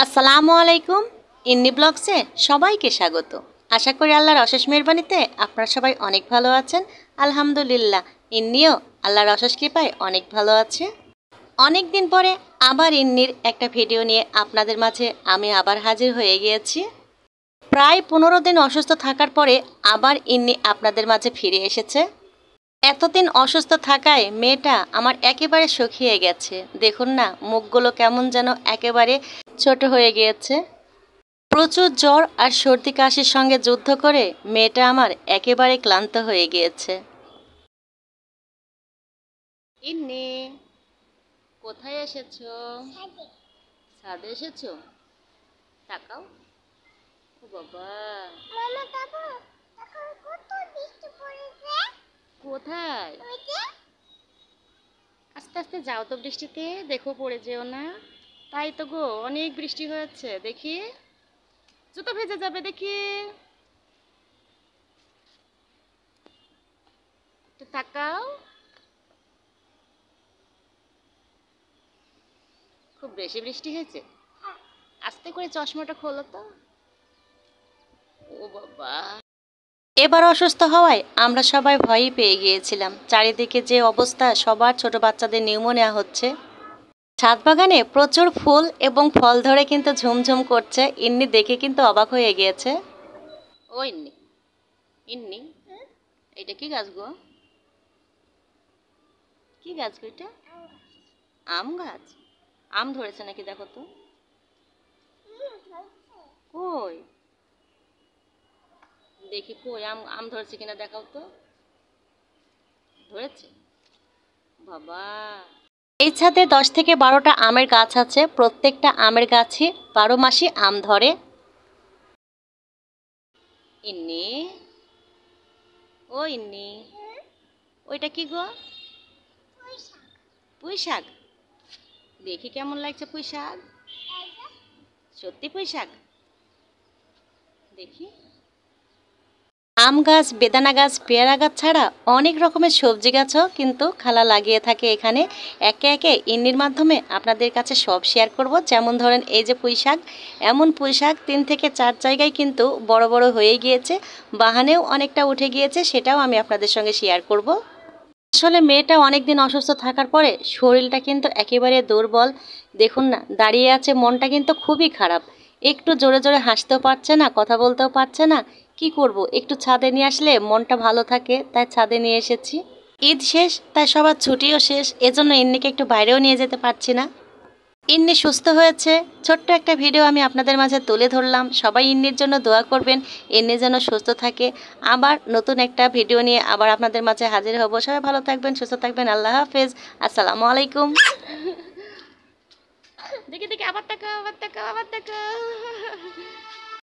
আসসালামু আলাইকুম। ইন্নি ব্লগসে সবাইকে স্বাগত। আশা করি আল্লাহর অশেষ মেহেরবানিতে আপনারা সবাই অনেক ভালো আছেন। আলহামদুলিল্লাহ, ইন্নিও আল্লাহর অশেষ কৃপায় অনেক ভালো আছে। অনেক দিন পরে আবার ইন্নির একটা ভিডিও নিয়ে আপনাদের মাঝে আমি আবার হাজির হয়ে গিয়েছি। প্রায় 15 দিন অসুস্থ থাকার পরে আবার ইন্নি আপনাদের মাঝে ফিরে এসেছে। এতদিন অসুস্থ থাকায় মেয়েটা আমার একেবারে শুকিয়ে গেছে। দেখুন না, মুখগুলো কেমন যেন একেবারে ছোট হয়ে গিয়েছে। প্রচুর জ্বর আর সর্দি কাশির সঙ্গে যুদ্ধ করে মেয়েটা আমার একেবারে ক্লান্ত হয়ে গিয়েছে। ইন্নি, কোথায় এসেছো? ছাদে এসেছো? তাকাও। ও বাবা, কোথায়? আস্তে আস্তে যাও তো, বৃষ্টিতে দেখো পড়ে যেও না। তাই তো গো, অনেক বৃষ্টি হয়েছে। দেখি জুতো ভেজে যাবে, দেখি একটু তাকাও। খুব বেশি বৃষ্টি হয়েছে? আস্তে করে চশমাটা খোলো তো। ও বাবা, এবার অসুস্থ হওয়ায় আমরা সবাই ভয়ই পেয়ে গিয়েছিলাম। চারিদিকে যে অবস্থা, সবার ছোট বাচ্চাদের নিউমোনিয়া হচ্ছে। ছাদ বাগানে প্রচুর ফুল এবং ফল ধরে কিন্তু ঝুমঝুম করছে। ইন্নি দেখে কিন্তু অবাক হয়ে গিয়েছে। ও ইন্নি, ইন্নি, এটা কি গাছ গো? কি গাছ গো এটা? আম গাছ। আম ধরেছে নাকি দেখো তো। কই দেখি, কই আম আম ধরেছে কিনা দেখাও তো। ধরেছে? বাবা, এই ছাদে 10 থেকে 12টা আমের গাছ আছে। প্রত্যেকটা আমের গাছে 12 মাসই আম ধরে। ইন্নি, ও ইন্নি, ওইটা কি গো? পুঁই শাক। দেখি কেমন লাগছে পুঁই শাক। সত্যি পুঁই শাক? দেখি। আম গাছ, বেদানা গাছ, পেয়ারা গাছ ছাড়া অনেক রকমের সবজি গাছও কিন্তু খালা লাগিয়ে থাকে এখানে। একে একে ইন্নির মাধ্যমে আপনাদের কাছে সব শেয়ার করব। যেমন ধরেন এই যে পুঁই শাক, এমন পুঁই শাক 3 থেকে 4 জায়গায় কিন্তু বড় বড় হয়ে গিয়েছে, বাহানেও অনেকটা উঠে গিয়েছে, সেটাও আমি আপনাদের সঙ্গে শেয়ার করব। আসলে মেয়েটা অনেক দিন অসুস্থ থাকার পরে শরীরটা কিন্তু একেবারে দুর্বল। দেখুন না, দাঁড়িয়ে আছে, মনটা কিন্তু খুবই খারাপ। একটু জোরে জোরে হাসতেও পারছে না, কথা বলতেও পারছে না। কি করব, একটু ছাদে নিয়ে আসলে মনটা ভালো থাকে, তাই ছাদে নিয়ে এসেছি। ঈদ শেষ, তাই সবার ছুটিও শেষ, এজন্য ইন্নিকে একটু বাইরেও নিয়ে যেতে পারছি না। ইন্নি সুস্থ হয়েছে, ছোট্ট একটা ভিডিও আমি আপনাদের মাঝে তুলে ধরলাম। সবাই ইন্নির জন্য দোয়া করবেন, ইন্নি যেন সুস্থ থাকে। আবার নতুন একটা ভিডিও নিয়ে আবার আপনাদের মাঝে হাজির হব। সবাই ভালো থাকবেন, সুস্থ থাকবেন। আল্লাহ হাফেজ, আসসালামু আলাইকুম। দেখি দেখি, আবার তাকাও, আবার তাকাও, আবার তাকাও।